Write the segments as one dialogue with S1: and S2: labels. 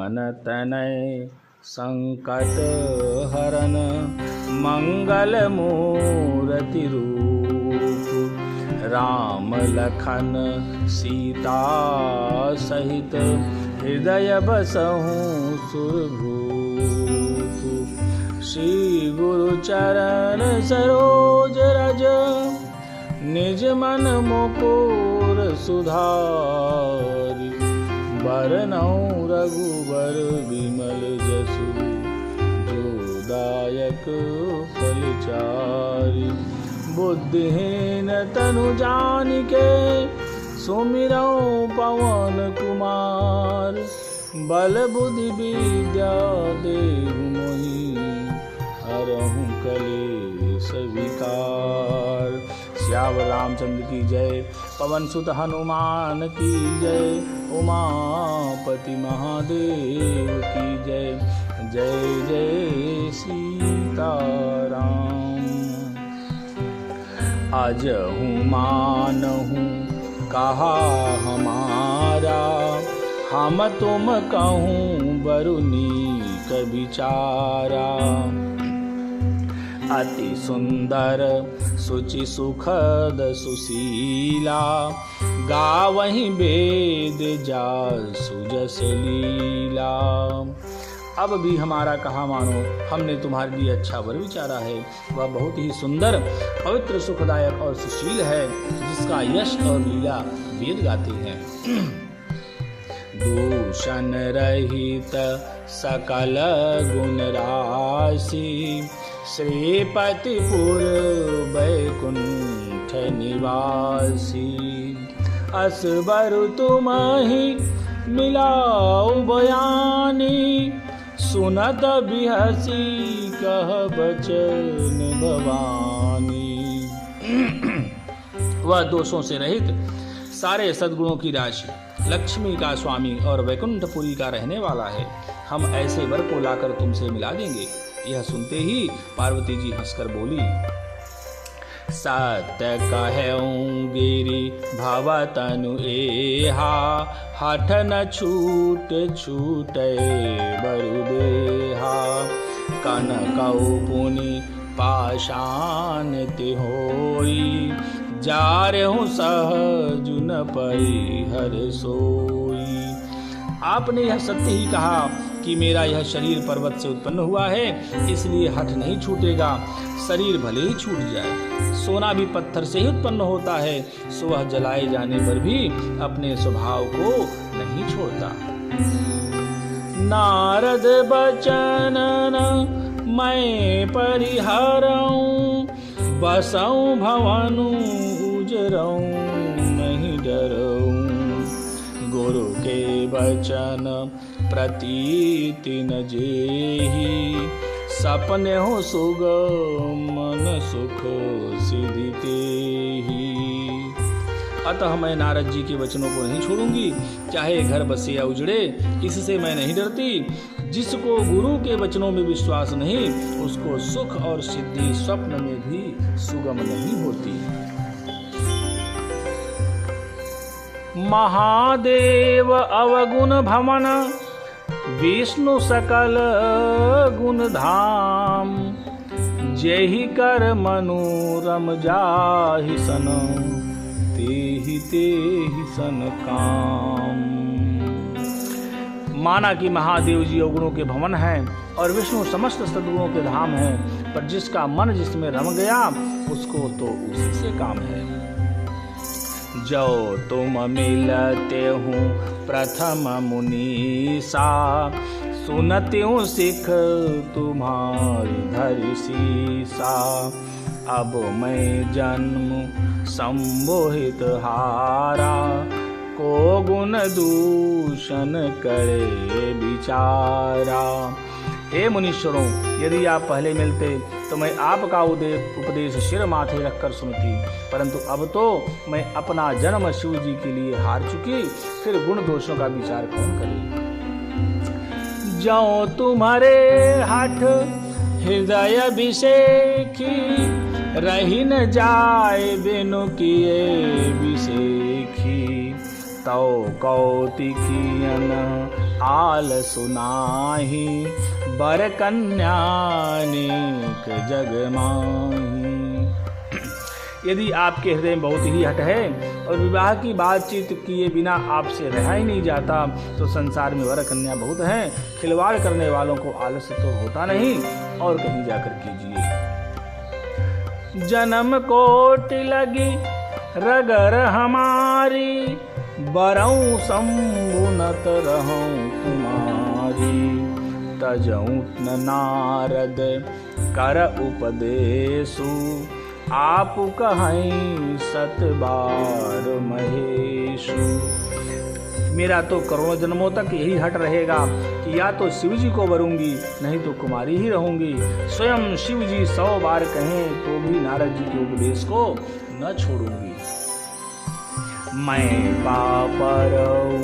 S1: मन तनय संकट हरन मंगल मूर्ति रूप। राम लखन सीता सहित हृदय बसहु सुरभूप। श्री गुरु चरण सरोज रज निज मन मुकुर सुधारि। बरनउँ रघुबर बिमल जसु जो दायक फलचारि। बुद्धिहीन तनु जानिके सुमिरउँ पवन कुमार। बल बुद्धि विद्या देहु मोहि हरहु कलेश विकार। श्याम रामचंद्र की जय, पवन सुत हनुमान की जय, उमापति महादेव की जय। जय जय सीताराम। अजहु मानहु कहा हमारा, हम तुम कहूँ बरु नीक विचारा। अति सुंदर सुचि सुखद सुशीला, गावहीं वेद जासु जस लीला। अब भी हमारा कहा मानो, हमने तुम्हारे लिए अच्छा वर विचारा है। वह बहुत ही सुंदर, पवित्र, सुखदायक और सुशील है, जिसका यश और लीला वेद गाते हैं। दूषण रहित सकल गुण राशि, श्रीपतिपुर वैकुंठ निवासी। असबर तुम्हि मिलाऊ बयानी, सुनत बिहसी कह बचन भवानी। वह दोषों से रहित, सारे सद्गुणों की राशि, लक्ष्मी का स्वामी और वैकुंठपुरी का रहने वाला है। हम ऐसे वर को लाकर तुमसे मिला देंगे। यह सुनते ही पार्वती जी हंसकर बोली, सत्य कहऊँ गिरि भव तनु एहा, हठ न छूट छूटे बरु देहा। कनकऊ पुनि पाषाण तिहोई, जारहु सहज न परिहर सोई। आपने यह सत्य ही कहा कि मेरा यह शरीर पर्वत से उत्पन्न हुआ है, इसलिए हठ नहीं छूटेगा। शरीर भले ही छूट जाए, सोना भी पत्थर से ही उत्पन्न होता है, सो वह जलाए जाने पर भी अपने स्वभाव को नहीं छोड़ता। नारद बचन मैं परिहरऊँ, बसऊँ भवनु उजरऊँ नहीं डरऊँ। गुरु के वचन प्रतीति न जेहि, सपने हो सुगम मन सुख सिद्धि तेहि। अतः मैं नारद जी के वचनों को नहीं छोड़ूंगी, चाहे घर बसे या उजड़े, इससे मैं नहीं डरती। जिसको गुरु के वचनों में विश्वास नहीं, उसको सुख और सिद्धि स्वप्न में भी सुगम नहीं होती। महादेव अवगुण भवन, विष्णु सकल गुण धाम। जेहि कर मनोरम जाहि सन, तेहि तेहि सन काम। माना कि महादेव जी अवगुणों के भवन हैं और विष्णु समस्त सद्गुणों के धाम हैं, पर जिसका मन जिसमें रम गया उसको तो उसी से काम है। जो तुम मिलते हूँ प्रथम मुनीसा, सुनते हूँ सिख तुम्हारी धरि सीसा। अब मैं जन्म संबोहित हारा, को गुण दूषण करे विचारा। हे मुनीश्वरों, यदि आप पहले मिलते तो मैं आपका उपदेश सिर माथे रखकर सुनती, परंतु अब तो मैं अपना जन्म शिव जी के लिए हार चुकी, फिर गुण दोषों का विचार कौन करे। जो तुम्हारे हठ हृदय अभिषेकी, रही न जाए बिनु किए विषेखी। तौ कौतिकियन आल सुनाही, बर कन्यानेक जग माही। यदि आपके हृदय में बहुत ही हट है और विवाह की बातचीत किए बिना आपसे रहा ही नहीं जाता, तो संसार में वर कन्या बहुत हैं। खिलवाड़ करने वालों को आलस्य तो होता नहीं, और कहीं जाकर कीजिए। जन्म कोटि लगी रगर हमारी, बरऊं संबुनत रहूं तुम्हारी। तजऊं न नारद कर उपदेशु, आप कहीं सत बार महेशु। मेरा तो करोड़ों जन्मों तक यही हट रहेगा कि या तो शिव जी को वरूंगी, नहीं तो कुमारी ही रहूंगी। स्वयं शिव जी 100 बार कहें तो भी नारद जी के उपदेश को न छोड़ूंगी। मैं पापरऊ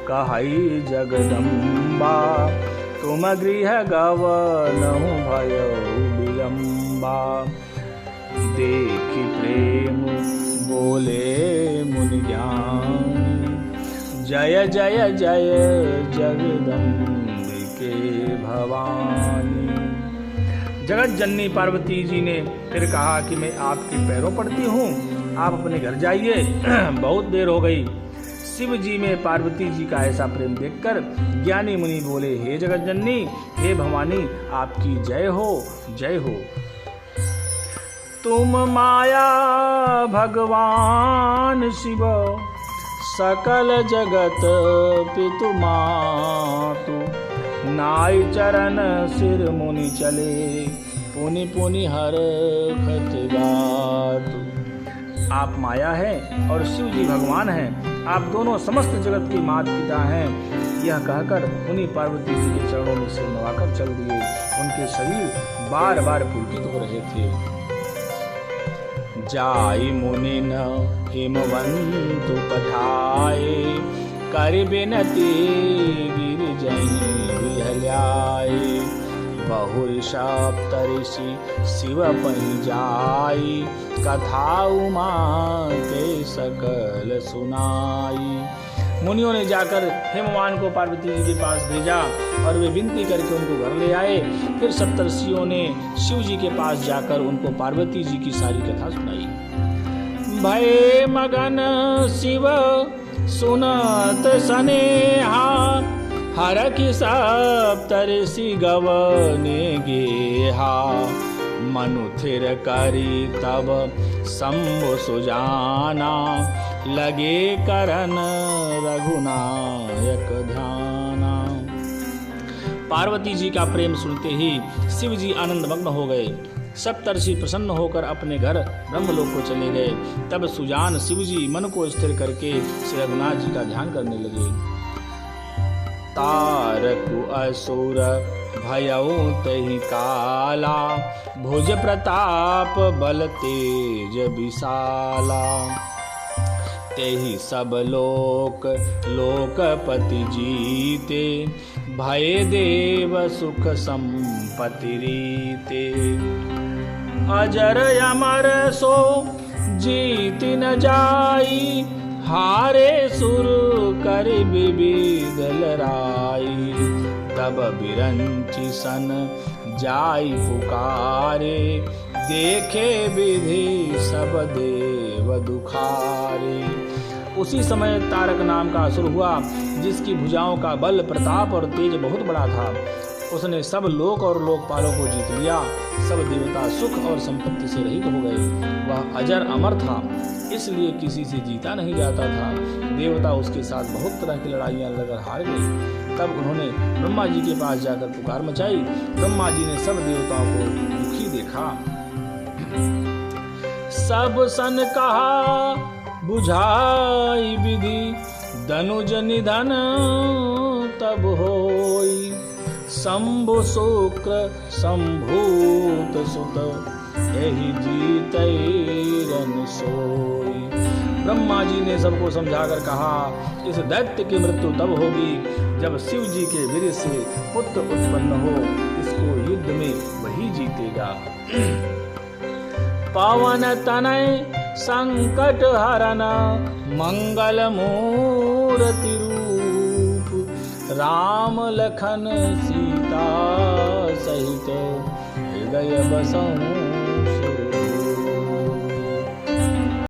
S1: कहई जगदम्बा, तुम गृह गवनहु भयो विलम्बा। देखि प्रेम बोले मुनि ज्ञानी, जय जय जय जगदम्बिके भवानी। जगत जननी पार्वती जी ने फिर कहा कि मैं आपके पैरों पड़ती हूँ, आप अपने घर जाइए, बहुत देर हो गई। शिव जी में पार्वती जी का ऐसा प्रेम देखकर ज्ञानी मुनि बोले, हे जगत जननी, हे भवानी, आपकी जय हो, जय हो। तुम माया भगवान शिव, सकल जगत पितु मातु। नाई चरण सिर मुनि चले, पुनि पुनि हर खत गातु। आप माया हैं और शिव जी भगवान हैं, आप दोनों समस्त जगत के माता पिता हैं। यह कहकर मुनि पार्वती जी के चरणों में सिर नवाकर चल दिए। उनके शरीर बार बार पुलकित हो रहे थे। जाई मुनि न हिमवंतु पठाए, कर बिनती गिरिजहि विहल्याए। बहुरि सप्तऋषि शिव पहि जाई, कथा उमा के सकल सुनाई। मुनियों ने जाकर हेमवान को पार्वती जी के पास भेजा और वे विनती करके उनको घर ले आए। फिर सप्तर्षियों ने शिव जी के पास जाकर उनको पार्वती जी की सारी कथा सुनाई। भय मगन शिव सुनत सनेहा, हर की सप्तर्षि गवने गेहा। मनु थिर करी तब शंभु सुजाना, लगे करन रघुनायक ध्याना। पार्वती जी का प्रेम सुनते ही शिव जी आनंद मग्न हो गए। सप्तर्षि प्रसन्न होकर अपने घर ब्रह्मलोक को चले गए। तब सुजान शिव जी मन को स्थिर करके श्री रघुनाथ जी का ध्यान करने लगे। तारकु असुर भयउ तहि काला, भुज प्रताप बल तेज विशाला। तेहि सब लोक लोकपति जीते, भय देव सुख संपत्ति रीते। अजर अमर सो जीत न जाई, हारे सुर कर विविध लड़ाई। तब बिरंची सन जाई पुकारे, देखे विधि सब देव दुखारे। उसी समय तारक नाम का असुर हुआ, जिसकी भुजाओं का बल प्रताप और तेज बहुत बड़ा था। उसने सब लोक और लोकपालों को जीत लिया। सब देवता सुख और संपत्ति से रहित हो गए। वह अजर अमर था, इसलिए किसी से जीता नहीं जाता था। देवता उसके साथ बहुत तरह की लड़ाइयां लड़कर हार गए। तब उन्होंने ब्रह्मा जी के पास जाकर पुकार मचाई। ब्रह्मा जी ने सब देवताओं को दुखी देखा। सब सन कहा बुझाई विधि, धनुज निधन तब होई। शंभु शुक्र संभूत सुत, यही जीतैरन सोई। ब्रह्मा जी ने सबको समझाकर कहा, इस दैत्य की मृत्यु तब होगी जब शिव जी के वीर से पुत्र उत्पन्न हो। इसको युद्ध में वही जीतेगा। पवन तनय संकट हरन, मंगल मूर्ति रूप। राम लखन सीता सहित हृदय बसहु